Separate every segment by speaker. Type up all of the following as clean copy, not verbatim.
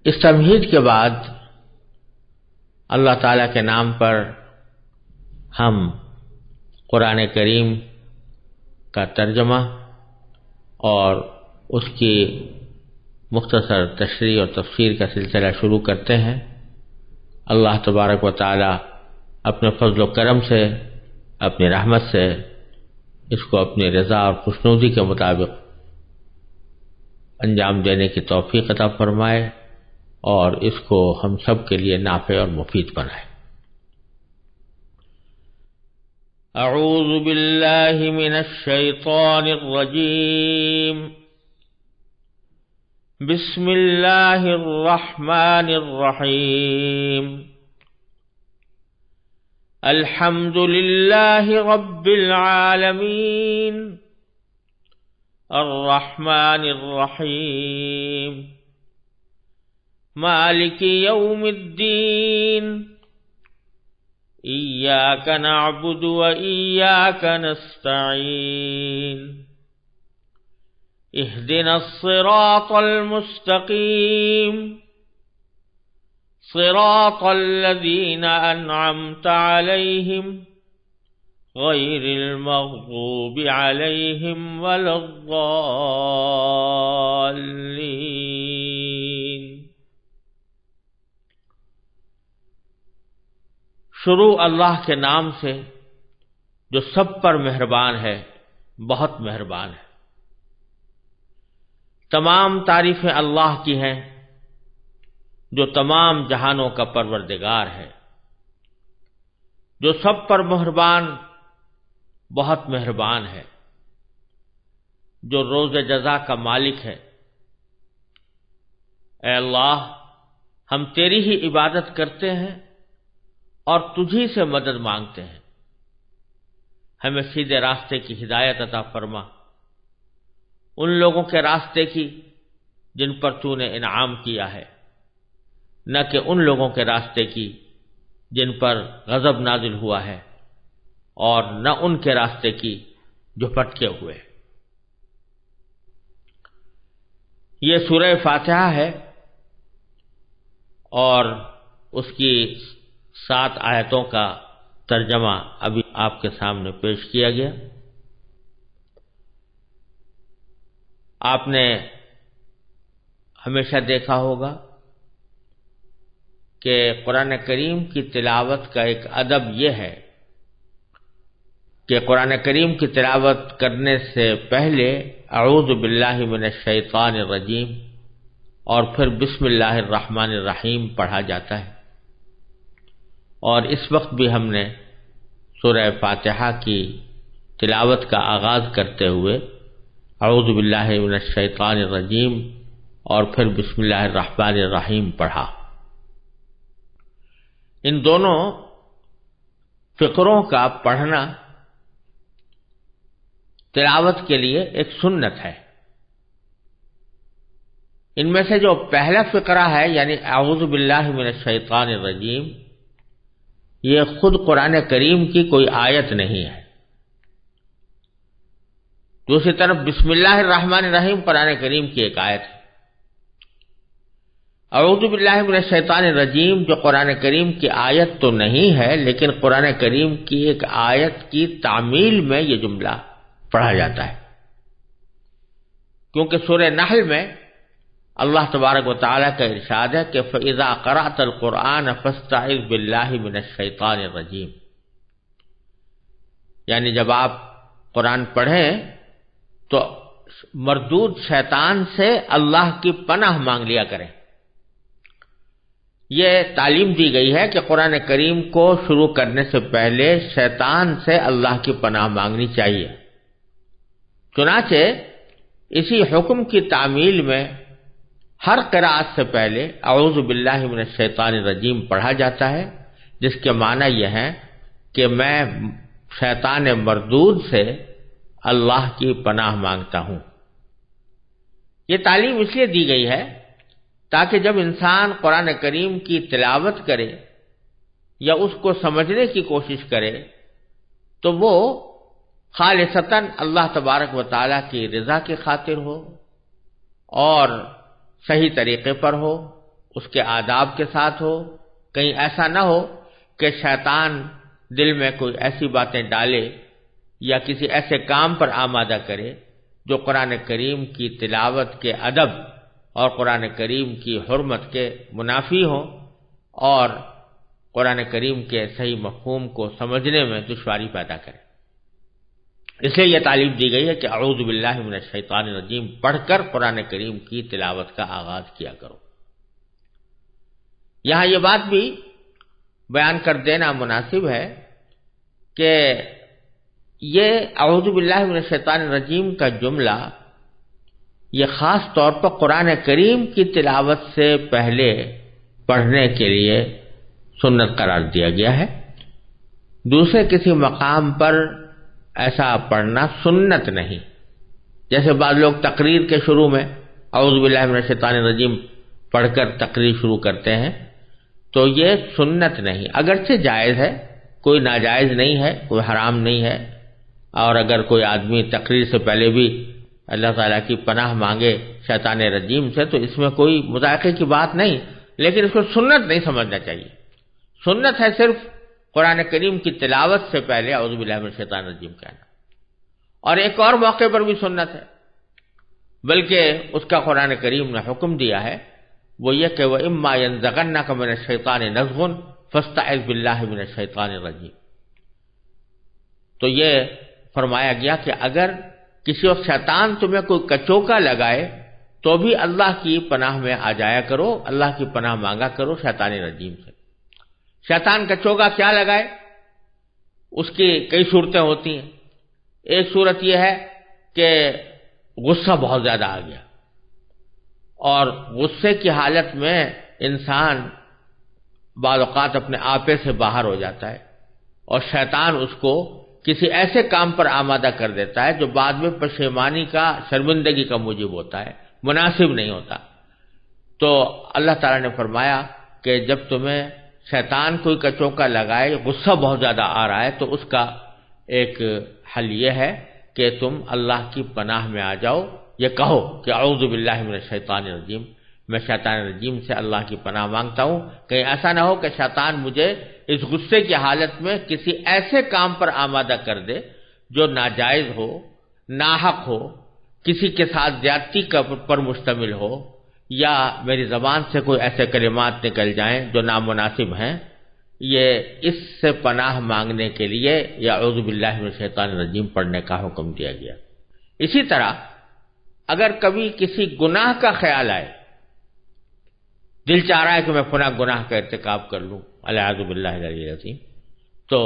Speaker 1: اس تمہید کے بعد اللہ تعالیٰ کے نام پر ہم قرآن کریم کا ترجمہ اور اس کی مختصر تشریح اور تفسیر کا سلسلہ شروع کرتے ہیں۔ اللہ تبارک و تعالیٰ اپنے فضل و کرم سے، اپنی رحمت سے اس کو اپنی رضا اور خوشنودی کے مطابق انجام دینے کی توفیق عطا فرمائے اور اس کو ہم سب کے لیے نافع اور مفید بنائے۔ اعوذ باللہ من الشیطان الرجیم، بسم اللہ الرحمن الرحیم، الحمد للہ رب العالمین، الرحمن الرحیم، مالک یوم الدین، ایاک نعبد و ایاک نستعین، اہدنا الصراط المستقیم، صراط الذین انعمت علیہم غیر المغضوب علیہم ولا الضالین۔ شروع اللہ کے نام سے جو سب پر مہربان ہے، بہت مہربان ہے۔ تمام تعریفیں اللہ کی ہیں جو تمام جہانوں کا پروردگار ہے، جو سب پر مہربان، بہت مہربان ہے، جو روز جزا کا مالک ہے۔ اے اللہ، ہم تیری ہی عبادت کرتے ہیں اور تجھی سے مدد مانگتے ہیں۔ ہمیں سیدھے راستے کی ہدایت عطا فرما، ان لوگوں کے راستے کی جن پر تو نے انعام کیا ہے، نہ کہ ان لوگوں کے راستے کی جن پر غضب نازل ہوا ہے، اور نہ ان کے راستے کی جو بھٹکے ہوئے۔ یہ سورہ فاتحہ ہے اور اس کی 7 آیتوں کا ترجمہ ابھی آپ کے سامنے پیش کیا گیا۔ آپ نے ہمیشہ دیکھا ہوگا کہ قرآن کریم کی تلاوت کا ایک ادب یہ ہے کہ قرآن کریم کی تلاوت کرنے سے پہلے اعوذ باللہ من الشیطان الرجیم اور پھر بسم اللہ الرحمن الرحیم پڑھا جاتا ہے، اور اس وقت بھی ہم نے سورہ فاتحہ کی تلاوت کا آغاز کرتے ہوئے اعوذ باللہ من الشیطان الرجیم اور پھر بسم اللہ الرحمن الرحیم پڑھا۔ ان دونوں فقروں کا پڑھنا تلاوت کے لیے ایک سنت ہے۔ ان میں سے جو پہلا فقرہ ہے یعنی اعوذ باللہ من الشیطان الرجیم، یہ خود قرآن کریم کی کوئی آیت نہیں ہے۔ دوسری طرف بسم اللہ الرحمن الرحیم قرآن کریم کی ایک آیت ہے۔ اعوذ باللہ من الشیطان الرجیم جو قرآن کریم کی آیت تو نہیں ہے، لیکن قرآن کریم کی ایک آیت کی تعمیل میں یہ جملہ پڑھا جاتا ہے، کیونکہ سورہ نحل میں اللہ تبارک و تعالیٰ کا ارشاد ہے کہ فَإِذَا قَرَأْتَ الْقُرْآنَ فَاسْتَعِذْ بِاللَّهِ مِنَ الشَّيْطَانِ الرَّجِيمِ، یعنی جب آپ قرآن پڑھیں تو مردود شیطان سے اللہ کی پناہ مانگ لیا کریں۔ یہ تعلیم دی گئی ہے کہ قرآن کریم کو شروع کرنے سے پہلے شیطان سے اللہ کی پناہ مانگنی چاہیے۔ چنانچہ اسی حکم کی تعمیل میں ہر قرأت سے پہلے اعوذ باللہ من الشیطان الرجیم پڑھا جاتا ہے، جس کے معنی یہ ہے کہ میں شیطان مردود سے اللہ کی پناہ مانگتا ہوں۔ یہ تعلیم اس لیے دی گئی ہے تاکہ جب انسان قرآن کریم کی تلاوت کرے یا اس کو سمجھنے کی کوشش کرے تو وہ خالصتاً اللہ تبارک و تعالیٰ کی رضا کی خاطر ہو اور صحیح طریقے پر ہو، اس کے آداب کے ساتھ ہو، کہیں ایسا نہ ہو کہ شیطان دل میں کوئی ایسی باتیں ڈالے یا کسی ایسے کام پر آمادہ کرے جو قرآن کریم کی تلاوت کے ادب اور قرآن کریم کی حرمت کے منافی ہوں اور قرآن کریم کے صحیح مفہوم کو سمجھنے میں دشواری پیدا کرے۔ اس لیے یہ تعلیم دی گئی ہے کہ اعوذ باللہ من الشیطان الرجیم پڑھ کر قرآن کریم کی تلاوت کا آغاز کیا کرو۔ یہاں یہ بات بھی بیان کر دینا مناسب ہے کہ یہ اعوذ باللہ من الشیطان الرجیم کا جملہ یہ خاص طور پر قرآن کریم کی تلاوت سے پہلے پڑھنے کے لیے سنت قرار دیا گیا ہے۔ دوسرے کسی مقام پر ایسا پڑھنا سنت نہیں، جیسے بعض لوگ تقریر کے شروع میں اعوذ باللہ من الشیطان الرجیم پڑھ کر تقریر شروع کرتے ہیں، تو یہ سنت نہیں، اگرچہ جائز ہے، کوئی ناجائز نہیں ہے، کوئی حرام نہیں ہے، اور اگر کوئی آدمی تقریر سے پہلے بھی اللہ تعالیٰ کی پناہ مانگے شیطان رجیم سے تو اس میں کوئی مذائقے کی بات نہیں، لیکن اس کو سنت نہیں سمجھنا چاہیے۔ سنت ہے صرف قرآن کریم کی تلاوت سے پہلے اعوذ باللہ من الشیطان الرجیم کہنا، اور ایک اور موقع پر بھی سنت ہے، بلکہ اس کا قرآن کریم نے حکم دیا ہے، وہ یہ کہ وَإِمَّا يَنزَغَنَّكَ مِنَ الشَّيْطَانِ نَزْغٌ فَاسْتَعِذْ بِاللَّهِ مِنَ الشَّيْطَانِ الرَّجِيمِ۔ تو یہ فرمایا گیا کہ اگر کسی وقت شیطان تمہیں کوئی کچوکا لگائے تو بھی اللہ کی پناہ میں آ جایا کرو، اللہ کی پناہ مانگا کرو شیطان رجیم سے۔ شیطان کچوکا کیا لگائے؟ اس کی کئی صورتیں ہوتی ہیں۔ ایک صورت یہ ہے کہ غصہ بہت زیادہ آ گیا اور غصے کی حالت میں انسان بعض اوقات اپنے آپے سے باہر ہو جاتا ہے اور شیطان اس کو کسی ایسے کام پر آمادہ کر دیتا ہے جو بعد میں پشیمانی کا، شرمندگی کا موجب ہوتا ہے، مناسب نہیں ہوتا۔ تو اللہ تعالیٰ نے فرمایا کہ جب تمہیں شیطان کوئی کچوکا لگائے، غصہ بہت زیادہ آ رہا ہے، تو اس کا ایک حل یہ ہے کہ تم اللہ کی پناہ میں آ جاؤ، یہ کہو کہ اعوذ باللہ من الشیطان الرجیم، میں شیطان الرجیم سے اللہ کی پناہ مانگتا ہوں، کہیں ایسا نہ ہو کہ شیطان مجھے اس غصے کی حالت میں کسی ایسے کام پر آمادہ کر دے جو ناجائز ہو، ناحق ہو، کسی کے ساتھ زیادتی پر مشتمل ہو، یا میری زبان سے کوئی ایسے کلمات نکل جائیں جو نامناسب ہیں۔ یہ اس سے پناہ مانگنے کے لیے یا اعوذ باللہ من الشیطان الرجیم پڑھنے کا حکم دیا گیا۔ اسی طرح اگر کبھی کسی گناہ کا خیال آئے، دل چاہ رہا ہے کہ میں فلاں گناہ کا ارتکاب کر لوں، اعوذ باللہ العلی العظیم، تو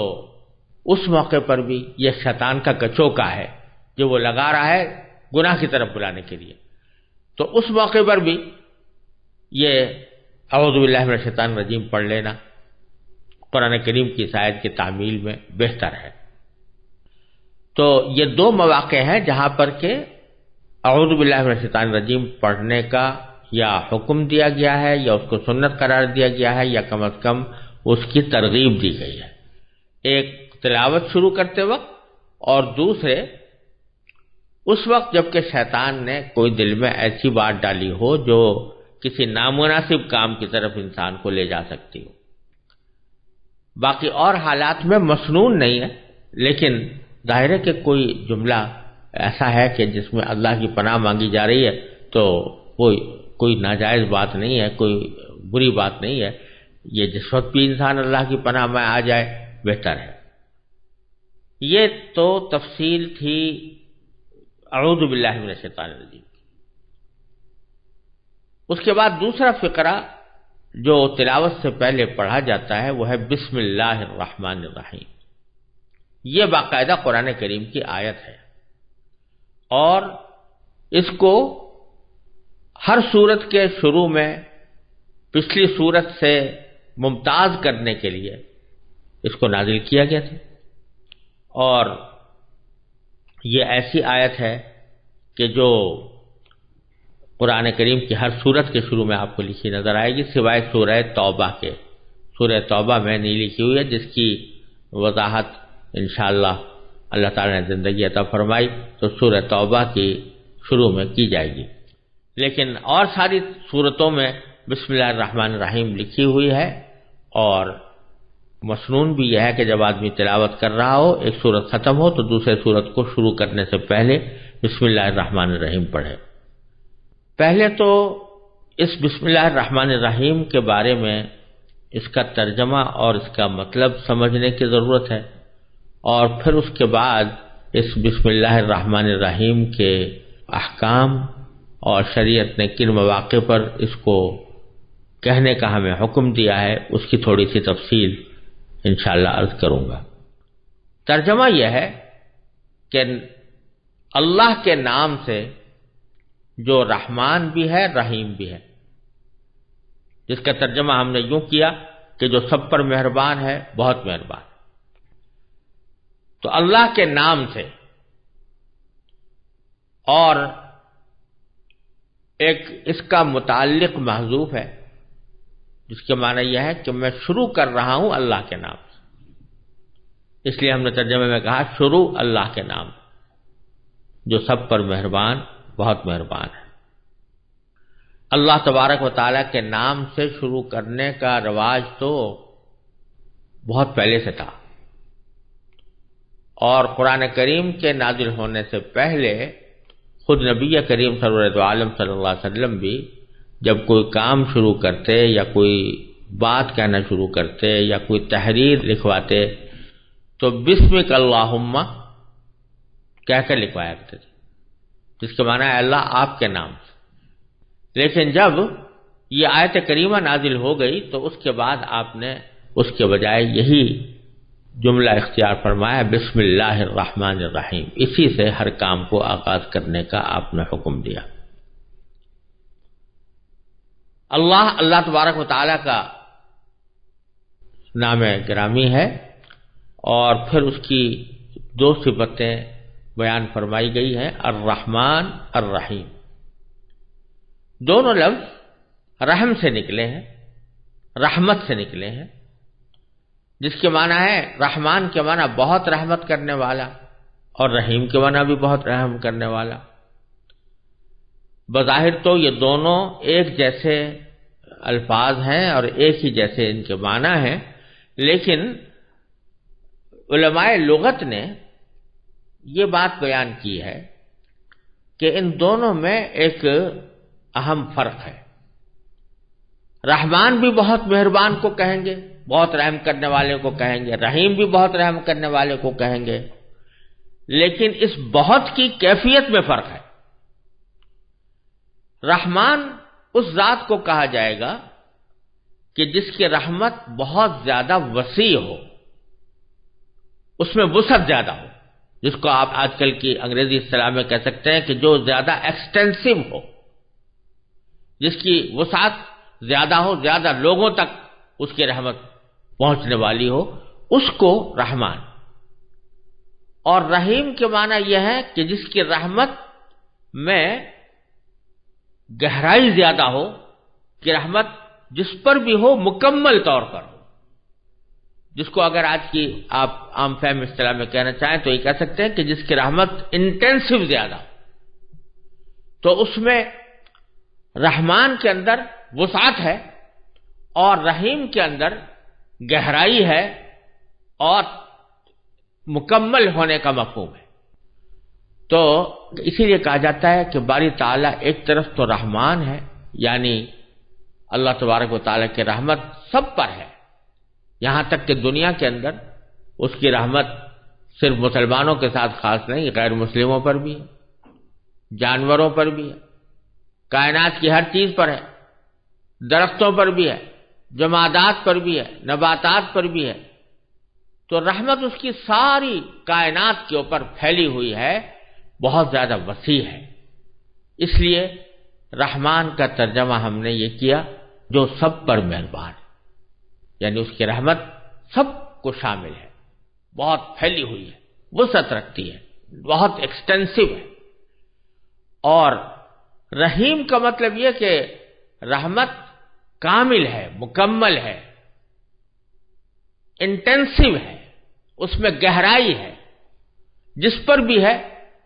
Speaker 1: اس موقع پر بھی یہ شیطان کا کچوکا ہے جو وہ لگا رہا ہے گناہ کی طرف بلانے کے لیے، تو اس موقع پر بھی یہ اعوذ باللہ من الشیطان الرجیم پڑھ لینا قرآن کریم کی اس آیت کی تعمیل میں بہتر ہے۔ تو یہ دو مواقع ہیں جہاں پر کہ اعوذ باللہ من الشیطان الرجیم پڑھنے کا یا حکم دیا گیا ہے یا اس کو سنت قرار دیا گیا ہے یا کم از کم اس کی ترغیب دی گئی ہے، ایک تلاوت شروع کرتے وقت اور دوسرے اس وقت جب کہ شیطان نے کوئی دل میں ایسی بات ڈالی ہو جو کسی نامناسب کام کی طرف انسان کو لے جا سکتی ہو۔ باقی اور حالات میں مسنون نہیں ہے، لیکن ظاہر ہے کہ کوئی جملہ ایسا ہے کہ جس میں اللہ کی پناہ مانگی جا رہی ہے تو کوئی ناجائز بات نہیں ہے، کوئی بری بات نہیں ہے، یہ جس وقت بھی انسان اللہ کی پناہ میں آ جائے بہتر ہے۔ یہ تو تفصیل تھی اعوذ باللہ من الشیطان الرجیم۔ اس کے بعد دوسرا فقرہ جو تلاوت سے پہلے پڑھا جاتا ہے وہ ہے بسم اللہ الرحمن الرحیم۔ یہ باقاعدہ قرآن کریم کی آیت ہے اور اس کو ہر سورت کے شروع میں پچھلی سورت سے ممتاز کرنے کے لیے اس کو نازل کیا گیا تھا، اور یہ ایسی آیت ہے کہ جو قرآن کریم کی ہر سورت کے شروع میں آپ کو لکھی نظر آئے گی سوائے سورہ توبہ کے۔ سورہ توبہ میں نہیں لکھی ہوئی ہے، جس کی وضاحت انشاءاللہ اللہ تعالی نے زندگی عطا فرمائی تو سورہ توبہ کی شروع میں کی جائے گی، لیکن اور ساری سورتوں میں بسم اللہ الرحمن الرحیم لکھی ہوئی ہے، اور مسنون بھی یہ ہے کہ جب آدمی تلاوت کر رہا ہو، ایک سورت ختم ہو تو دوسرے سورت کو شروع کرنے سے پہلے بسم اللہ الرحمن الرحیم پڑھے۔ پہلے تو اس بسم اللہ الرحمن الرحیم کے بارے میں اس کا ترجمہ اور اس کا مطلب سمجھنے کی ضرورت ہے، اور پھر اس کے بعد اس بسم اللہ الرحمن الرحیم کے احکام اور شریعت نے کن مواقع پر اس کو کہنے کا ہمیں حکم دیا ہے، اس کی تھوڑی سی تفصیل انشاءاللہ عرض کروں گا۔ ترجمہ یہ ہے کہ اللہ کے نام سے جو رحمان بھی ہے رحیم بھی ہے، جس کا ترجمہ ہم نے یوں کیا کہ جو سب پر مہربان ہے، بہت مہربان۔ تو اللہ کے نام سے، اور ایک اس کا متعلق محذوف ہے جس کے معنی یہ ہے کہ میں شروع کر رہا ہوں اللہ کے نام سے، اس لیے ہم نے ترجمے میں کہا شروع اللہ کے نام، جو سب پر مہربان بہت مہربان ہے۔ اللہ تبارک و تعالیٰ کے نام سے شروع کرنے کا رواج تو بہت پہلے سے تھا، اور قرآن کریم کے نازل ہونے سے پہلے خود نبی کریم سرور عالم صلی اللہ علیہ وسلم بھی جب کوئی کام شروع کرتے یا کوئی بات کہنا شروع کرتے یا کوئی تحریر لکھواتے تو بسمک اللہم کہہ کر لکھوایا کرتے تھے، جس کے معنی ہے اللہ آپ کے نام سے۔ لیکن جب یہ آیت کریمہ نازل ہو گئی تو اس کے بعد آپ نے اس کے بجائے یہی جملہ اختیار فرمایا، بسم اللہ الرحمن الرحیم، اسی سے ہر کام کو آغاز کرنے کا آپ نے حکم دیا۔ اللہ تبارک و تعالیٰ کا نام گرامی ہے، اور پھر اس کی دو صفتیں بیان فرمائی گئی ہیں، الرحمن الرحیم۔ دونوں لفظ رحم سے نکلے ہیں، رحمت سے نکلے ہیں، جس کے معنی ہے رحمان کے معنی بہت رحمت کرنے والا، اور رحیم کے معنی بھی بہت رحم کرنے والا۔ بظاہر تو یہ دونوں ایک جیسے الفاظ ہیں اور ایک ہی جیسے ان کے معنی ہیں، لیکن علماء لغت نے یہ بات بیان کی ہے کہ ان دونوں میں ایک اہم فرق ہے۔ رحمان بھی بہت مہربان کو کہیں گے، بہت رحم کرنے والے کو کہیں گے، رحیم بھی بہت رحم کرنے والے کو کہیں گے، لیکن اس بہت کی کیفیت میں فرق ہے۔ رحمان اس ذات کو کہا جائے گا کہ جس کی رحمت بہت زیادہ وسیع ہو، اس میں وسعت زیادہ ہو، جس کو آپ آج کل کی انگریزی اصطلاح میں کہہ سکتے ہیں کہ جو زیادہ ایکسٹینسو ہو، جس کی وسعت زیادہ ہو، زیادہ لوگوں تک اس کی رحمت پہنچنے والی ہو، اس کو رحمان۔ اور رحیم کے معنی یہ ہے کہ جس کی رحمت میں گہرائی زیادہ ہو، کہ رحمت جس پر بھی ہو مکمل طور پر ہو، جس کو اگر آج کی آپ عام فہم اصطلاح میں کہنا چاہیں تو یہ کہہ سکتے ہیں کہ جس کی رحمت انٹینسو زیادہ ہو، تو اس میں رحمان کے اندر وسعت ہے اور رحیم کے اندر گہرائی ہے اور مکمل ہونے کا مفہوم ہے۔ تو اسی لیے کہا جاتا ہے کہ باری تعالیٰ ایک طرف تو رحمان ہے، یعنی اللہ تبارک و تعالیٰ کی رحمت سب پر ہے، یہاں تک کہ دنیا کے اندر اس کی رحمت صرف مسلمانوں کے ساتھ خاص نہیں، غیر مسلموں پر بھی ہے، جانوروں پر بھی ہے، کائنات کی ہر چیز پر ہے، درختوں پر بھی ہے، جمادات پر بھی ہے، نباتات پر بھی ہے۔ تو رحمت اس کی ساری کائنات کے اوپر پھیلی ہوئی ہے، بہت زیادہ وسیع ہے۔ اس لیے رحمان کا ترجمہ ہم نے یہ کیا جو سب پر مہربان ہے، یعنی اس کی رحمت سب کو شامل ہے، بہت پھیلی ہوئی ہے، وسعت رکھتی ہے، بہت ایکسٹینسو ہے۔ اور رحیم کا مطلب یہ کہ رحمت کامل ہے، مکمل ہے، انٹینسو ہے، اس میں گہرائی ہے، جس پر بھی ہے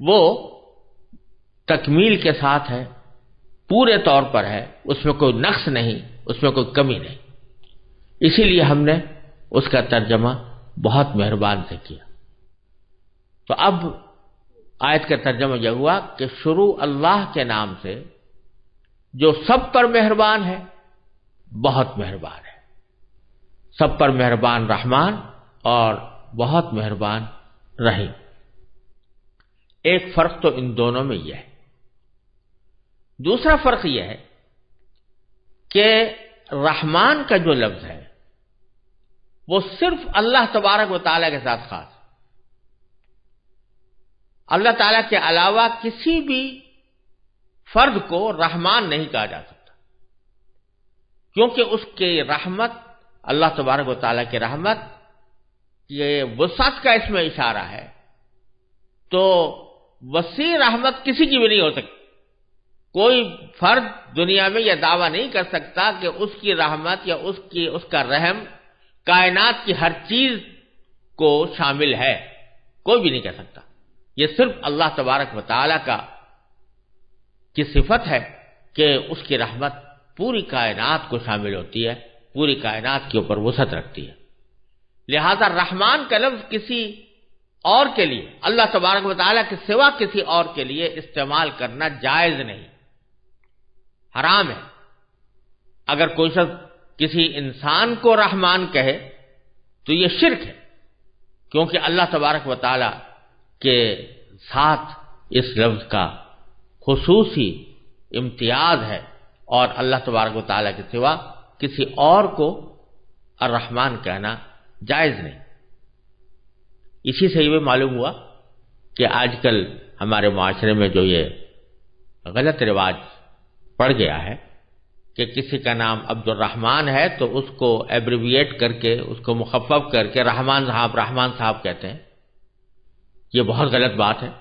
Speaker 1: وہ تکمیل کے ساتھ ہے، پورے طور پر ہے، اس میں کوئی نقص نہیں، اس میں کوئی کمی نہیں، اسی لیے ہم نے اس کا ترجمہ بہت مہربان سے کیا۔ تو اب آیت کا ترجمہ یہ ہوا کہ شروع اللہ کے نام سے جو سب پر مہربان ہے، بہت مہربان ہے، سب پر مہربان رحمان اور بہت مہربان رحیم۔ ایک فرق تو ان دونوں میں یہ ہے۔ دوسرا فرق یہ ہے کہ رحمان کا جو لفظ ہے وہ صرف اللہ تبارک و تعالیٰ کے ساتھ خاص ہے۔ اللہ تعالیٰ کے علاوہ کسی بھی فرد کو رحمان نہیں کہا جا سکتا، کیونکہ اس کی رحمت، اللہ تبارک و تعالیٰ کی رحمت، یہ وسعت کا اس میں اشارہ ہے، تو وسیع رحمت کسی کی بھی نہیں ہو سکتی۔ کوئی فرد دنیا میں یہ دعویٰ نہیں کر سکتا کہ اس کی رحمت یا اس کا رحم کائنات کی ہر چیز کو شامل ہے، کوئی بھی نہیں کہہ سکتا۔ یہ صرف اللہ تبارک و تعالیٰ کی صفت ہے کہ اس کی رحمت پوری کائنات کو شامل ہوتی ہے، پوری کائنات کے اوپر وسعت رکھتی ہے۔ لہذا رحمان کا لفظ کسی اور کے لیے، اللہ تبارک و تعالیٰ کے سوا کسی اور کے لیے استعمال کرنا جائز نہیں، حرام ہے۔ اگر کوئی شخص کسی انسان کو رحمان کہے تو یہ شرک ہے، کیونکہ اللہ تبارک و تعالیٰ کے ساتھ اس لفظ کا خصوصی امتیاز ہے، اور اللہ تبارک و تعالیٰ کے سوا کسی اور کو الرحمن کہنا جائز نہیں۔ اسی سے یہ معلوم ہوا کہ آج کل ہمارے معاشرے میں جو یہ غلط رواج پڑ گیا ہے کہ کسی کا نام عبد الرحمن ہے تو اس کو ایبریویٹ کر کے، اس کو مخفف کر کے رحمان صاحب کہتے ہیں، یہ بہت غلط بات ہے۔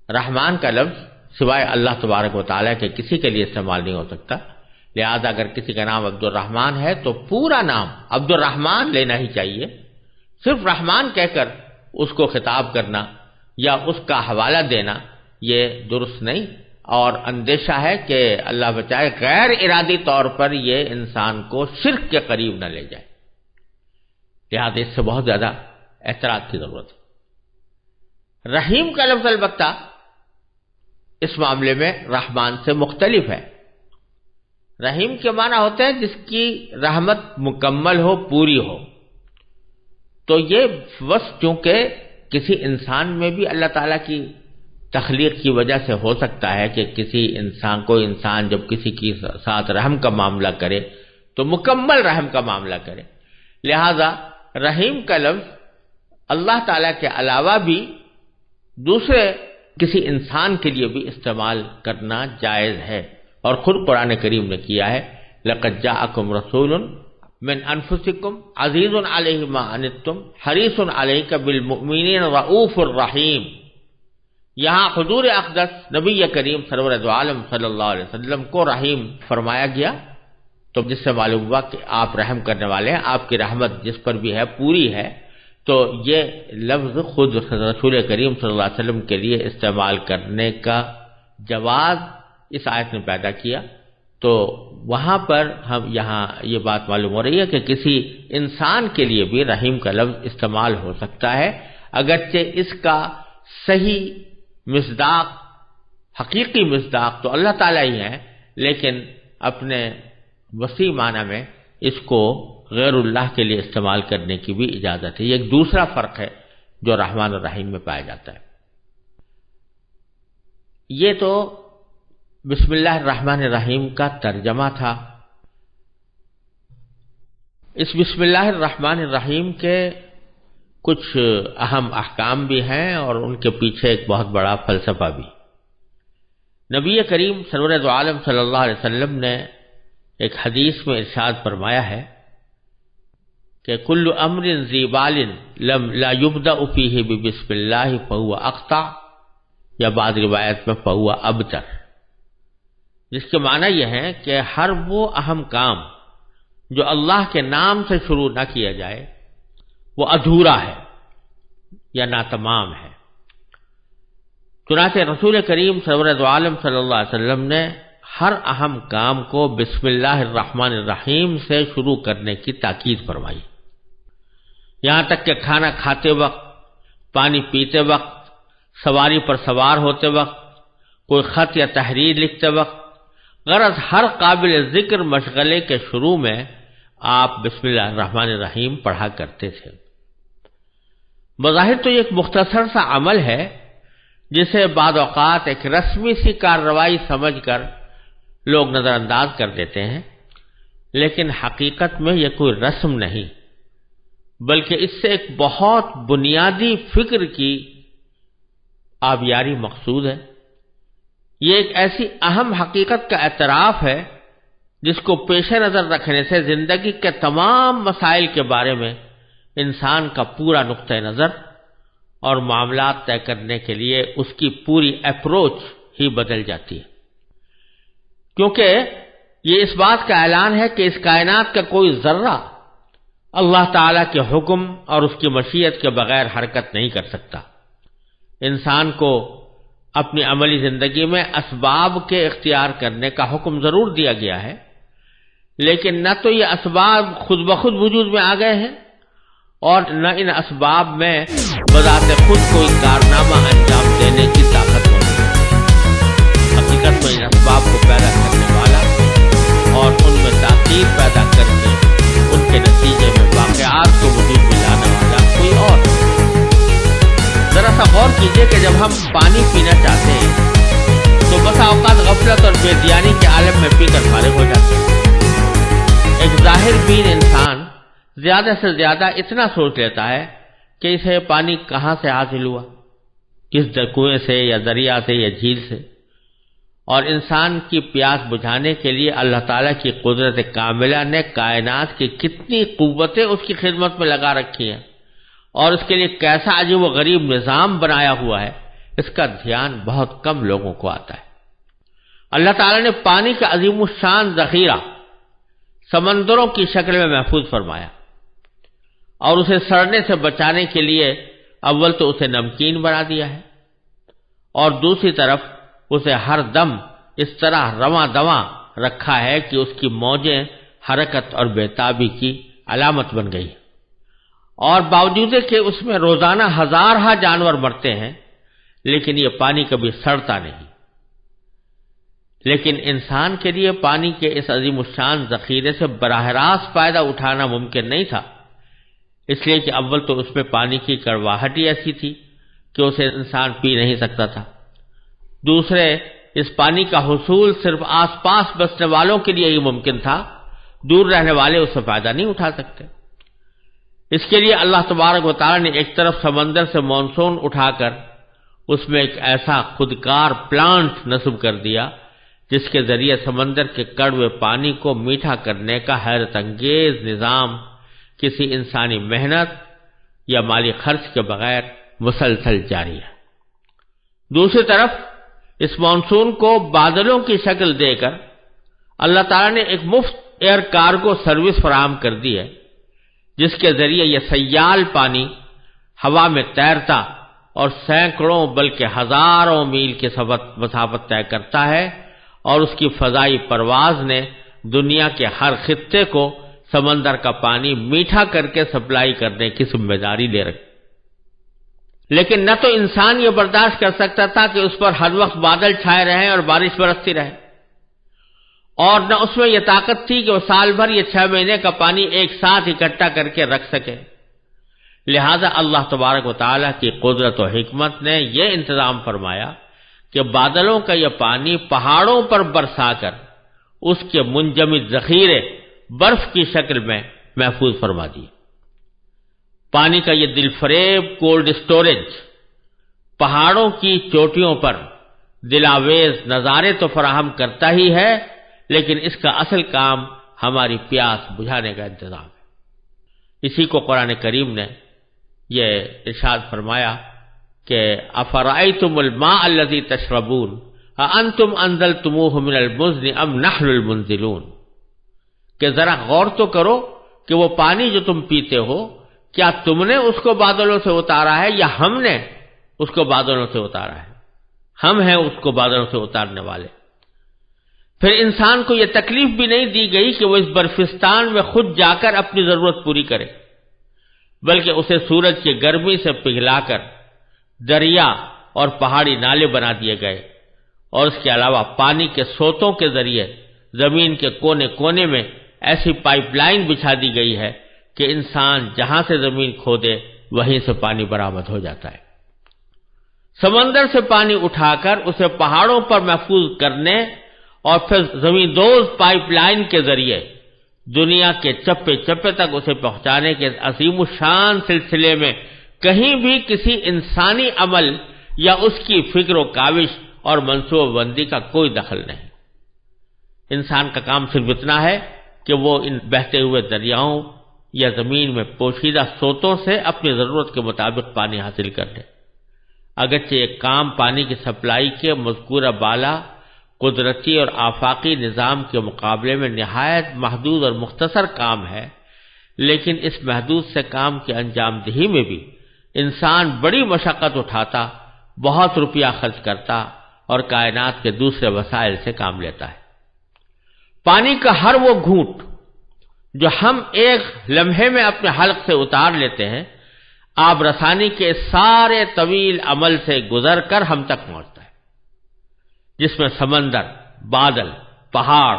Speaker 1: رحمان کا لفظ سوائے اللہ تبارک و تعالیٰ کے کسی کے لیے استعمال نہیں ہو سکتا، لہذا اگر کسی کا نام عبد الرحمن ہے تو پورا نام عبد الرحمن لینا ہی چاہیے۔ صرف رحمان کہہ کر اس کو خطاب کرنا یا اس کا حوالہ دینا یہ درست نہیں، اور اندیشہ ہے کہ اللہ بچائے غیر ارادی طور پر یہ انسان کو شرک کے قریب نہ لے جائے، لہذا اس سے بہت زیادہ احتیاط کی ضرورت ہے۔ رحیم کا لفظ البتہ اس معاملے میں رحمان سے مختلف ہے۔ رحیم کے معنی ہوتے ہیں جس کی رحمت مکمل ہو، پوری ہو۔ تو یہ وصف چونکہ کسی انسان میں بھی اللہ تعالیٰ کی تخلیق کی وجہ سے ہو سکتا ہے کہ کوئی انسان جب کسی کے ساتھ رحم کا معاملہ کرے تو مکمل رحم کا معاملہ کرے، لہذا رحیم کا لفظ اللہ تعالیٰ کے علاوہ بھی دوسرے کسی انسان کے لیے بھی استعمال کرنا جائز ہے، اور خود قرآن کریم نے کیا ہے، لَقَدْ جَاءَكُمْ رَسُولٌ مِّنْ أَنفُسِكُمْ عَزِيزٌ عَلَيْهِ مَا عَنِتُّمْ حَرِيصٌ عَلَيْكَ بِالْمُؤْمِنِينَ رَءُوفٌ رَحِيمٌ۔ یہاں حضور اقدس نبی کریم سرور دو عالم صلی اللہ علیہ وسلم کو رحیم فرمایا گیا، تو جس سے معلوم ہوا کہ آپ رحم کرنے والے ہیں، آپ کی رحمت جس پر بھی ہے پوری ہے۔ تو یہ لفظ خود رسول کریم صلی اللہ علیہ وسلم کے لیے استعمال کرنے کا جواز اس آیت نے پیدا کیا۔ تو وہاں پر ہم یہاں یہ بات معلوم ہو رہی ہے کہ کسی انسان کے لیے بھی رحیم کا لفظ استعمال ہو سکتا ہے، اگرچہ اس کا صحیح مصداق، حقیقی مصداق تو اللہ تعالیٰ ہی ہے، لیکن اپنے وسیع معنی میں اس کو غیر اللہ کے لیے استعمال کرنے کی بھی اجازت ہے۔ یہ ایک دوسرا فرق ہے جو رحمان اور رحیم میں پایا جاتا ہے۔ یہ تو بسم اللہ الرحمن الرحیم کا ترجمہ تھا۔ اس بسم اللہ الرحمن الرحیم کے کچھ اہم احکام بھی ہیں اور ان کے پیچھے ایک بہت بڑا فلسفہ بھی۔ نبی کریم سرور دو عالم صلی اللہ علیہ وسلم نے ایک حدیث میں ارشاد فرمایا ہے کہ کل امر ذی بال لا یبدأ فیہ بسم اللہ فہو اقطع، یا بعض روایت میں فہو ابتر، جس کے معنی یہ ہے کہ ہر وہ اہم کام جو اللہ کے نام سے شروع نہ کیا جائے وہ ادھورا ہے یا ناتمام ہے۔ چنانچہ رسول کریم سرور دو عالم صلی اللہ علیہ وسلم نے ہر اہم کام کو بسم اللہ الرحمن الرحیم سے شروع کرنے کی تاکید فرمائی، یہاں تک کہ کھانا کھاتے وقت، پانی پیتے وقت، سواری پر سوار ہوتے وقت، کوئی خط یا تحریر لکھتے وقت، غرض ہر قابل ذکر مشغلے کے شروع میں آپ بسم اللہ الرحمن الرحیم پڑھا کرتے تھے۔ بظاہر تو یہ ایک مختصر سا عمل ہے جسے بعض اوقات ایک رسمی سی کارروائی سمجھ کر لوگ نظر انداز کر دیتے ہیں، لیکن حقیقت میں یہ کوئی رسم نہیں، بلکہ اس سے ایک بہت بنیادی فکر کی آبیاری مقصود ہے۔ یہ ایک ایسی اہم حقیقت کا اعتراف ہے جس کو پیش نظر رکھنے سے زندگی کے تمام مسائل کے بارے میں انسان کا پورا نقطہ نظر اور معاملات طے کرنے کے لیے اس کی پوری اپروچ ہی بدل جاتی ہے، کیونکہ یہ اس بات کا اعلان ہے کہ اس کائنات کا کوئی ذرہ اللہ تعالیٰ کے حکم اور اس کی مشیت کے بغیر حرکت نہیں کر سکتا۔ انسان کو اپنی عملی زندگی میں اسباب کے اختیار کرنے کا حکم ضرور دیا گیا ہے، لیکن نہ تو یہ اسباب خود بخود وجود میں آ گئے ہیں اور نہ ان اسباب میں بذات خود کوئی کارنامہ انجام دینے کی طاقت ہوتی ہے۔ حقیقت میں ان اسباب کو پیدا کرنے والا اور ان میں تاثیر پیدا کر کے ان کے نتیجے میں واقعات کو وجود میں لانے والا کوئی اور۔ ذرا سا غور کیجئے کہ جب ہم پانی پینا چاہتے ہیں تو بسا اوقات غفلت اور بے دیانی کے عالم میں پی کر فارغ ہو جاتے ہیں۔ ایک ظاہر بین انسان زیادہ سے زیادہ اتنا سوچ لیتا ہے کہ اسے پانی کہاں سے حاصل ہوا، کس کنویں سے یا دریا سے یا جھیل سے، اور انسان کی پیاس بجھانے کے لیے اللہ تعالیٰ کی قدرت کاملہ نے کائنات کی کتنی قوتیں اس کی خدمت میں لگا رکھی ہیں اور اس کے لیے کیسا عجیب و غریب نظام بنایا ہوا ہے، اس کا دھیان بہت کم لوگوں کو آتا ہے۔ اللہ تعالیٰ نے پانی کا عظیم الشان ذخیرہ سمندروں کی شکل میں محفوظ فرمایا اور اسے سڑنے سے بچانے کے لیے اول تو اسے نمکین بنا دیا ہے اور دوسری طرف اسے ہر دم اس طرح رواں دواں رکھا ہے کہ اس کی موجیں حرکت اور بےتابی کی علامت بن گئی، اور باوجود کہ اس میں روزانہ ہزارہ جانور مرتے ہیں لیکن یہ پانی کبھی سڑتا نہیں۔ لیکن انسان کے لیے پانی کے اس عظیم الشان ذخیرے سے براہ راست فائدہ اٹھانا ممکن نہیں تھا، اس لیے کہ اول تو اس میں پانی کی کڑواہٹ ہی ایسی تھی کہ اسے انسان پی نہیں سکتا تھا، دوسرے اس پانی کا حصول صرف آس پاس بسنے والوں کے لیے ہی ممکن تھا، دور رہنے والے اس سے فائدہ نہیں اٹھا سکتے۔ اس کے لیے اللہ تبارک و تعالی نے ایک طرف سمندر سے مانسون اٹھا کر اس میں ایک ایسا خودکار پلانٹ نصب کر دیا جس کے ذریعے سمندر کے کڑوے پانی کو میٹھا کرنے کا حیرت انگیز نظام کسی انسانی محنت یا مالی خرچ کے بغیر مسلسل جاری ہے۔ دوسری طرف اس مانسون کو بادلوں کی شکل دے کر اللہ تعالیٰ نے ایک مفت ایئر کارگو سروس فراہم کر دی ہے جس کے ذریعے یہ سیال پانی ہوا میں تیرتا اور سینکڑوں بلکہ ہزاروں میل کی مسافت طے کرتا ہے، اور اس کی فضائی پرواز نے دنیا کے ہر خطے کو سمندر کا پانی میٹھا کر کے سپلائی کرنے کی ذمہ داری لے رکھی۔ لیکن نہ تو انسان یہ برداشت کر سکتا تھا کہ اس پر ہر وقت بادل چھائے رہیں اور بارش برستی رہے، اور نہ اس میں یہ طاقت تھی کہ وہ سال بھر یہ 6 مہینے کا پانی ایک ساتھ اکٹھا کر کے رکھ سکے۔ لہذا اللہ تبارک و تعالیٰ کی قدرت و حکمت نے یہ انتظام فرمایا کہ بادلوں کا یہ پانی پہاڑوں پر برسا کر اس کے منجمد ذخیرے برف کی شکل میں محفوظ فرما دیے۔ پانی کا یہ دل فریب کولڈ سٹوریج پہاڑوں کی چوٹیوں پر دلاویز نظارے تو فراہم کرتا ہی ہے، لیکن اس کا اصل کام ہماری پیاس بجھانے کا انتظام ہے۔ اسی کو قرآن کریم نے یہ ارشاد فرمایا کہ افرأیتم الماء الذی تشربون اانتم انزلتموہ من المزن ام نحن المنزلون، کہ ذرا غور تو کرو کہ وہ پانی جو تم پیتے ہو کیا تم نے اس کو بادلوں سے اتارا ہے یا ہم نے اس کو بادلوں سے اتارا ہے؟ ہم ہیں اس کو بادلوں سے اتارنے والے۔ پھر انسان کو یہ تکلیف بھی نہیں دی گئی کہ وہ اس برفستان میں خود جا کر اپنی ضرورت پوری کرے، بلکہ اسے سورج کی گرمی سے پگھلا کر دریا اور پہاڑی نالے بنا دیے گئے، اور اس کے علاوہ پانی کے سوتوں کے ذریعے زمین کے کونے کونے میں ایسی پائپ لائن بچھا دی گئی ہے کہ انسان جہاں سے زمین کھودے وہیں سے پانی برآمد ہو جاتا ہے۔ سمندر سے پانی اٹھا کر اسے پہاڑوں پر محفوظ کرنے اور پھر زمین دوز پائپ لائن کے ذریعے دنیا کے چپے چپے تک اسے پہنچانے کے عظیم الشان سلسلے میں کہیں بھی کسی انسانی عمل یا اس کی فکر و کاوش اور منصوبہ بندی کا کوئی دخل نہیں۔ انسان کا کام صرف اتنا ہے کہ وہ ان بہتے ہوئے دریاؤں یا زمین میں پوشیدہ سوتوں سے اپنی ضرورت کے مطابق پانی حاصل کر لے۔ اگرچہ یہ کام پانی کی سپلائی کے مذکورہ بالا قدرتی اور آفاقی نظام کے مقابلے میں نہایت محدود اور مختصر کام ہے، لیکن اس محدود سے کام کی انجام دہی میں بھی انسان بڑی مشقت اٹھاتا، بہت روپیہ خرچ کرتا اور کائنات کے دوسرے وسائل سے کام لیتا ہے۔ پانی کا ہر وہ گھونٹ جو ہم ایک لمحے میں اپنے حلق سے اتار لیتے ہیں، آب رسانی کے سارے طویل عمل سے گزر کر ہم تک پہنچتا ہے، جس میں سمندر، بادل، پہاڑ،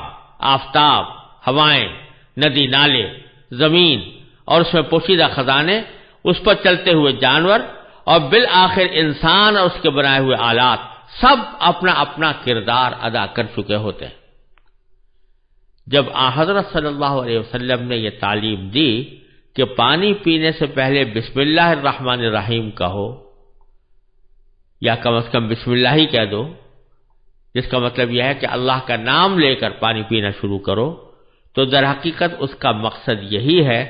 Speaker 1: آفتاب، ہوائیں، ندی نالے، زمین اور اس میں پوشیدہ خزانے، اس پر چلتے ہوئے جانور اور بالآخر انسان اور اس کے بنائے ہوئے آلات سب اپنا اپنا کردار ادا کر چکے ہوتے ہیں۔ جب حضرت صلی اللہ علیہ وسلم نے یہ تعلیم دی کہ پانی پینے سے پہلے بسم اللہ الرحمن الرحیم کہو، یا کم از کم بسم اللہ ہی کہہ دو، جس کا مطلب یہ ہے کہ اللہ کا نام لے کر پانی پینا شروع کرو، تو در حقیقت اس کا مقصد یہی ہے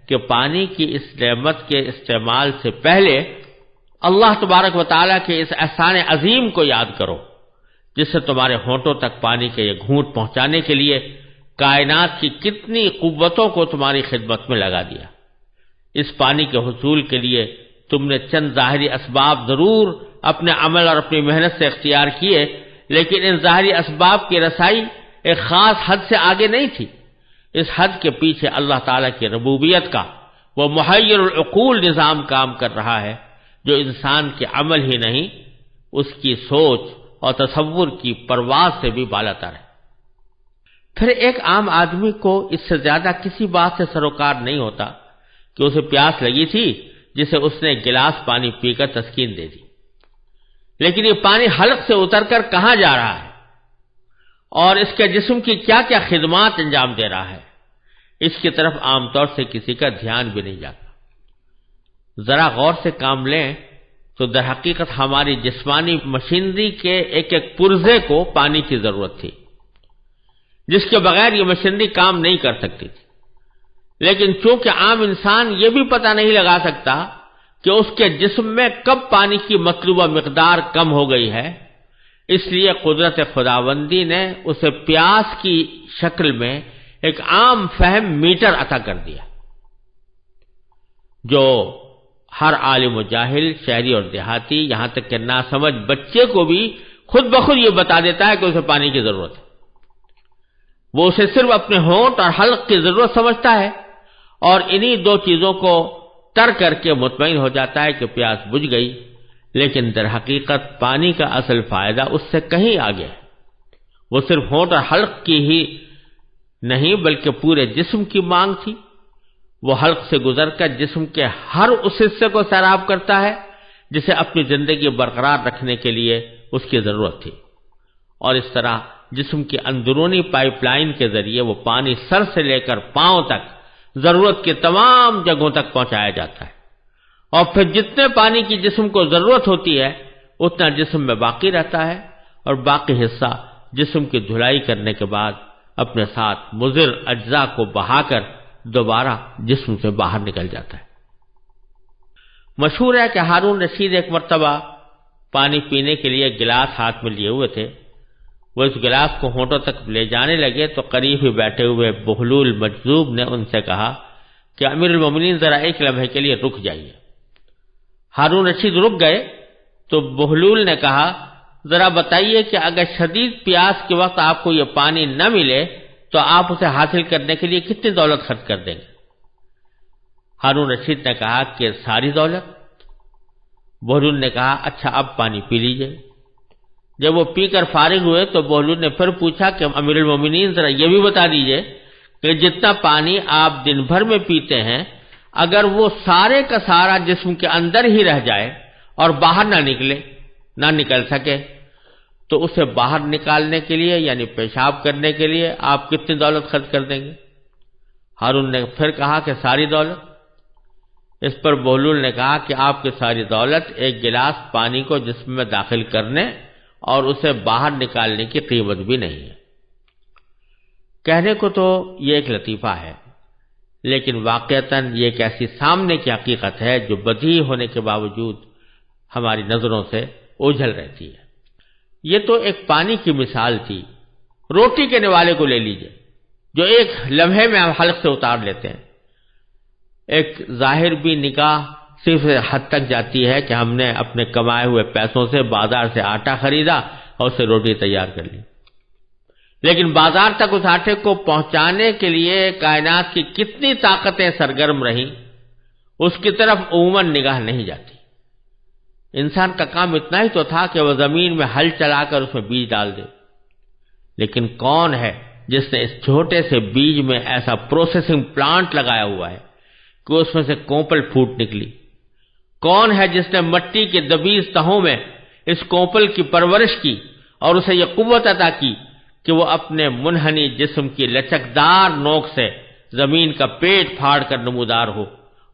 Speaker 1: کہ پانی کی اس نعمت کے استعمال سے پہلے اللہ تبارک و تعالیٰ کے اس احسان عظیم کو یاد کرو، جس سے تمہارے ہونٹوں تک پانی کے یہ گھونٹ پہنچانے کے لیے کائنات کی کتنی قوتوں کو تمہاری خدمت میں لگا دیا۔ اس پانی کے حصول کے لیے تم نے چند ظاہری اسباب ضرور اپنے عمل اور اپنی محنت سے اختیار کیے، لیکن ان ظاہری اسباب کی رسائی ایک خاص حد سے آگے نہیں تھی۔ اس حد کے پیچھے اللہ تعالیٰ کی ربوبیت کا وہ محیر العقول نظام کام کر رہا ہے، جو انسان کے عمل ہی نہیں، اس کی سوچ اور تصور کی پرواز سے بھی بالاتر ہے۔ پھر ایک عام آدمی کو اس سے زیادہ کسی بات سے سروکار نہیں ہوتا کہ اسے پیاس لگی تھی، جسے اس نے ایک گلاس پانی پی کر تسکین دے دی، لیکن یہ پانی حلق سے اتر کر کہاں جا رہا ہے اور اس کے جسم کی کیا کیا خدمات انجام دے رہا ہے، اس کی طرف عام طور سے کسی کا دھیان بھی نہیں جاتا۔ ذرا غور سے کام لیں تو در حقیقت ہماری جسمانی مشینری کے ایک ایک پرزے کو پانی کی ضرورت تھی، جس کے بغیر یہ مشینری کام نہیں کر سکتی تھی، لیکن چونکہ عام انسان یہ بھی پتہ نہیں لگا سکتا کہ اس کے جسم میں کب پانی کی مطلوبہ مقدار کم ہو گئی ہے، اس لیے قدرت خداوندی نے اسے پیاس کی شکل میں ایک عام فہم میٹر عطا کر دیا، جو ہر عالم و جاہل، شہری اور دیہاتی، یہاں تک کہ ناسمجھ بچے کو بھی خود بخود یہ بتا دیتا ہے کہ اسے پانی کی ضرورت ہے۔ وہ اسے صرف اپنے ہونٹ اور حلق کی ضرورت سمجھتا ہے اور انہی دو چیزوں کو تر کر کے مطمئن ہو جاتا ہے کہ پیاس بجھ گئی، لیکن در حقیقت پانی کا اصل فائدہ اس سے کہیں آگے ہے۔ وہ صرف ہونٹ اور حلق کی ہی نہیں بلکہ پورے جسم کی مانگ تھی۔ وہ حلق سے گزر کر جسم کے ہر اس حصے کو سیراب کرتا ہے جسے اپنی زندگی برقرار رکھنے کے لیے اس کی ضرورت تھی، اور اس طرح جسم کی اندرونی پائپ لائن کے ذریعے وہ پانی سر سے لے کر پاؤں تک ضرورت کی تمام جگہوں تک پہنچایا جاتا ہے، اور پھر جتنے پانی کی جسم کو ضرورت ہوتی ہے اتنا جسم میں باقی رہتا ہے، اور باقی حصہ جسم کی دھلائی کرنے کے بعد اپنے ساتھ مضر اجزاء کو بہا کر دوبارہ جسم سے باہر نکل جاتا ہے۔ مشہور ہے کہ ہارون رشید ایک مرتبہ پانی پینے کے لیے گلاس ہاتھ میں لیے ہوئے تھے۔ وہ اس گلاس کو ہونٹوں تک لے جانے لگے تو قریب ہی بیٹھے ہوئے بہلول مجذوب نے ان سے کہا کہ امیر المومنین ذرا ایک لمحے کے لیے رک جائیے۔ ہارون رشید رک گئے تو بہلول نے کہا ذرا بتائیے کہ اگر شدید پیاس کے وقت آپ کو یہ پانی نہ ملے تو آپ اسے حاصل کرنے کے لیے کتنی دولت خرچ کر دیں گے؟ ہارون رشید نے کہا کہ ساری دولت۔ بہلول نے کہا اچھا اب پانی پی لیجئے۔ جب وہ پی کر فارغ ہوئے تو بہلول نے پھر پوچھا کہ امیر المومنین ذرا یہ بھی بتا دیجئے کہ جتنا پانی آپ دن بھر میں پیتے ہیں اگر وہ سارے کا سارا جسم کے اندر ہی رہ جائے اور باہر نہ نکل سکے تو اسے باہر نکالنے کے لیے یعنی پیشاب کرنے کے لیے آپ کتنی دولت خرچ کر دیں گے؟ ہارون نے پھر کہا کہ ساری دولت۔ اس پر بہلول نے کہا کہ آپ کی ساری دولت ایک گلاس پانی کو جسم میں داخل کرنے اور اسے باہر نکالنے کی قیمت بھی نہیں ہے۔ کہنے کو تو یہ ایک لطیفہ ہے، لیکن واقعتاً یہ ایک ایسی سامنے کی حقیقت ہے جو بدیہی ہونے کے باوجود ہماری نظروں سے اوجھل رہتی ہے۔ یہ تو ایک پانی کی مثال تھی۔ روٹی کے نوالے کو لے لیجئے جو ایک لمحے میں ہم حلق سے اتار لیتے ہیں۔ ایک ظاہر بھی نکاح صرف حد تک جاتی ہے کہ ہم نے اپنے کمائے ہوئے پیسوں سے بازار سے آٹا خریدا اور اسے روٹی تیار کر لی، لیکن بازار تک اس آٹے کو پہنچانے کے لیے کائنات کی کتنی طاقتیں سرگرم رہیں اس کی طرف عموماً نگاہ نہیں جاتی۔ انسان کا کام اتنا ہی تو تھا کہ وہ زمین میں ہل چلا کر اس میں بیج ڈال دے، لیکن کون ہے جس نے اس چھوٹے سے بیج میں ایسا پروسیسنگ پلانٹ لگایا ہوا ہے کہ اس میں سے کوپل پھوٹ نکلی؟ کون ہے جس نے مٹی کے دبیز تہوں میں اس کوپل کی پرورش کی اور اسے یہ قوت عطا کی کہ وہ اپنے منحنی جسم کی لچکدار نوک سے زمین کا پیٹ پھاڑ کر نمودار ہو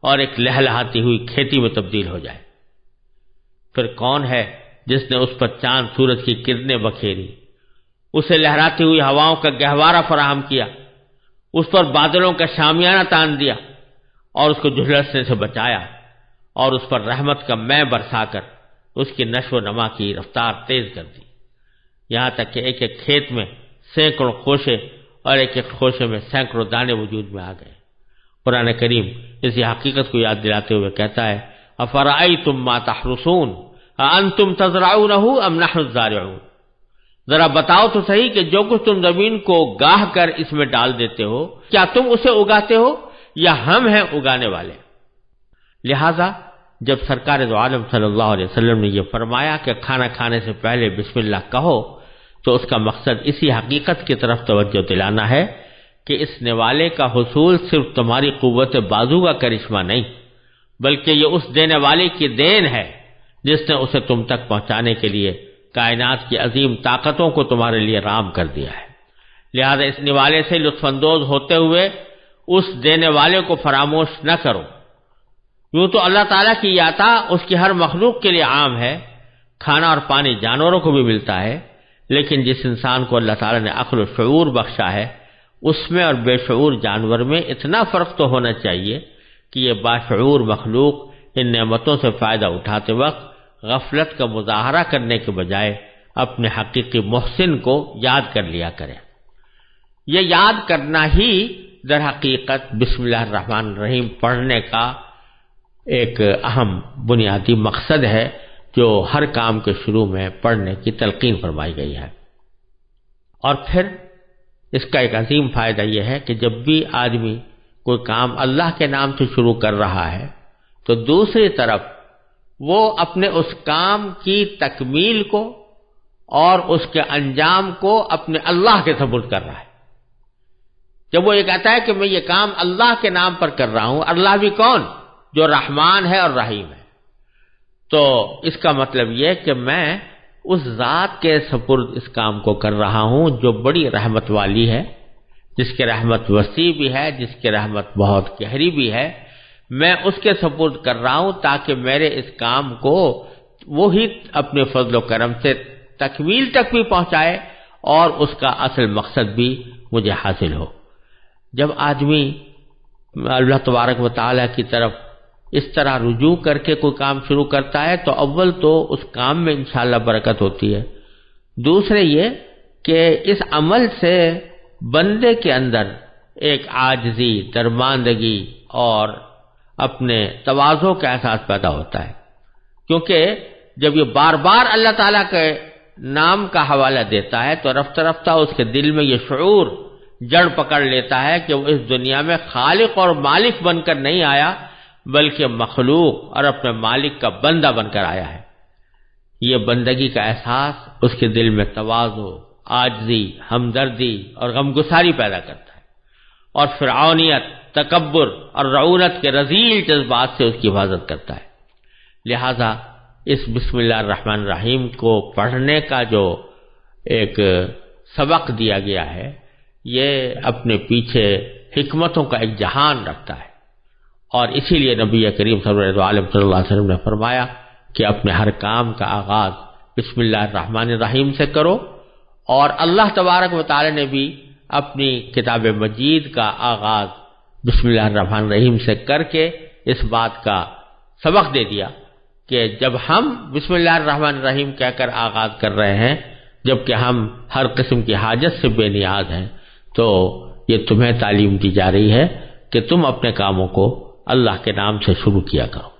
Speaker 1: اور ایک لہلہاتی ہوئی کھیتی میں تبدیل ہو جائے؟ پھر کون ہے جس نے اس پر چاند سورج کی کرنیں بکھیری، اسے لہراتی ہوئی ہواؤں کا گہوارہ فراہم کیا، اس پر بادلوں کا شامیانہ تان دیا اور اس کو جھلسنے سے بچایا اور اس پر رحمت کا مے برسا کر اس کی نشو و نما کی رفتار تیز کر دی، یہاں تک کہ ایک ایک کھیت میں سینکڑوں خوشے اور ایک ایک خوشے میں سینکڑوں دانے وجود میں آ گئے۔ قرآن کریم اسی حقیقت کو یاد دلاتے ہوئے کہتا ہے افرأیتم ما تحرثون اانتم تزرعونہ ام نحن الزارعون، ذرا بتاؤ تو صحیح کہ جو کچھ تم زمین کو گاہ کر اس میں ڈال دیتے ہو کیا تم اسے اگاتے ہو یا ہم ہیں اگانے والے؟ لہذا جب سرکار دو عالم صلی اللہ علیہ وسلم نے یہ فرمایا کہ کھانا کھانے سے پہلے بسم اللہ کہو تو اس کا مقصد اسی حقیقت کی طرف توجہ دلانا ہے کہ اس نوالے کا حصول صرف تمہاری قوت بازو کا کرشمہ نہیں بلکہ یہ اس دینے والے کی دین ہے جس نے اسے تم تک پہنچانے کے لیے کائنات کی عظیم طاقتوں کو تمہارے لیے رام کر دیا ہے۔ لہذا اس نوالے سے لطف اندوز ہوتے ہوئے اس دینے والے کو فراموش نہ کرو۔ یوں تو اللہ تعالیٰ کی عطا اس کی ہر مخلوق کے لیے عام ہے، کھانا اور پانی جانوروں کو بھی ملتا ہے، لیکن جس انسان کو اللہ تعالیٰ نے عقل و شعور بخشا ہے اس میں اور بے شعور جانور میں اتنا فرق تو ہونا چاہیے کہ یہ باشعور مخلوق ان نعمتوں سے فائدہ اٹھاتے وقت غفلت کا مظاہرہ کرنے کے بجائے اپنے حقیقی محسن کو یاد کر لیا کرے۔ یہ یاد کرنا ہی در حقیقت بسم اللہ الرحمن الرحیم پڑھنے کا ایک اہم بنیادی مقصد ہے جو ہر کام کے شروع میں پڑھنے کی تلقین فرمائی گئی ہے۔ اور پھر اس کا ایک عظیم فائدہ یہ ہے کہ جب بھی آدمی کوئی کام اللہ کے نام سے شروع کر رہا ہے تو دوسری طرف وہ اپنے اس کام کی تکمیل کو اور اس کے انجام کو اپنے اللہ کے سپرد کر رہا ہے۔ جب وہ یہ کہتا ہے کہ میں یہ کام اللہ کے نام پر کر رہا ہوں، اللہ بھی کون؟ جو رحمان ہے اور رحیم ہے، تو اس کا مطلب یہ کہ میں اس ذات کے سپرد اس کام کو کر رہا ہوں جو بڑی رحمت والی ہے، جس کی رحمت وسیع بھی ہے، جس کی رحمت بہت گہری بھی ہے۔ میں اس کے سپرد کر رہا ہوں تاکہ میرے اس کام کو وہی اپنے فضل و کرم سے تکمیل تک بھی پہنچائے اور اس کا اصل مقصد بھی مجھے حاصل ہو۔ جب آدمی اللہ تبارک و تعالیٰ کی طرف اس طرح رجوع کر کے کوئی کام شروع کرتا ہے تو اول تو اس کام میں انشاءاللہ برکت ہوتی ہے، دوسرے یہ کہ اس عمل سے بندے کے اندر ایک عاجزی، درماندگی اور اپنے تواضع کا احساس پیدا ہوتا ہے، کیونکہ جب یہ بار بار اللہ تعالیٰ کے نام کا حوالہ دیتا ہے تو رفتہ رفتہ اس کے دل میں یہ شعور جڑ پکڑ لیتا ہے کہ وہ اس دنیا میں خالق اور مالک بن کر نہیں آیا بلکہ مخلوق اور اپنے مالک کا بندہ بن کر آیا ہے۔ یہ بندگی کا احساس اس کے دل میں تواضع، عاجزی، ہمدردی اور غمگساری پیدا کرتا ہے، اور فرعونیت، تکبر اور رعونت کے رذیل جذبات سے اس کی حفاظت کرتا ہے۔ لہذا اس بسم اللہ الرحمن الرحیم کو پڑھنے کا جو ایک سبق دیا گیا ہے یہ اپنے پیچھے حکمتوں کا ایک جہان رکھتا ہے، اور اسی لیے نبی کریم صلی اللہ علیہ وسلم نے فرمایا کہ اپنے ہر کام کا آغاز بسم اللہ الرحمن الرحیم سے کرو، اور اللہ تبارک و تعالی نے بھی اپنی کتاب مجید کا آغاز بسم اللہ الرحمن الرحیم سے کر کے اس بات کا سبق دے دیا کہ جب ہم بسم اللہ الرحمن الرحیم کہہ کر آغاز کر رہے ہیں جبکہ ہم ہر قسم کی حاجت سے بے نیاز ہیں، تو یہ تمہیں تعلیم دی جا رہی ہے کہ تم اپنے کاموں کو اللہ کے نام سے شروع کیا کرو۔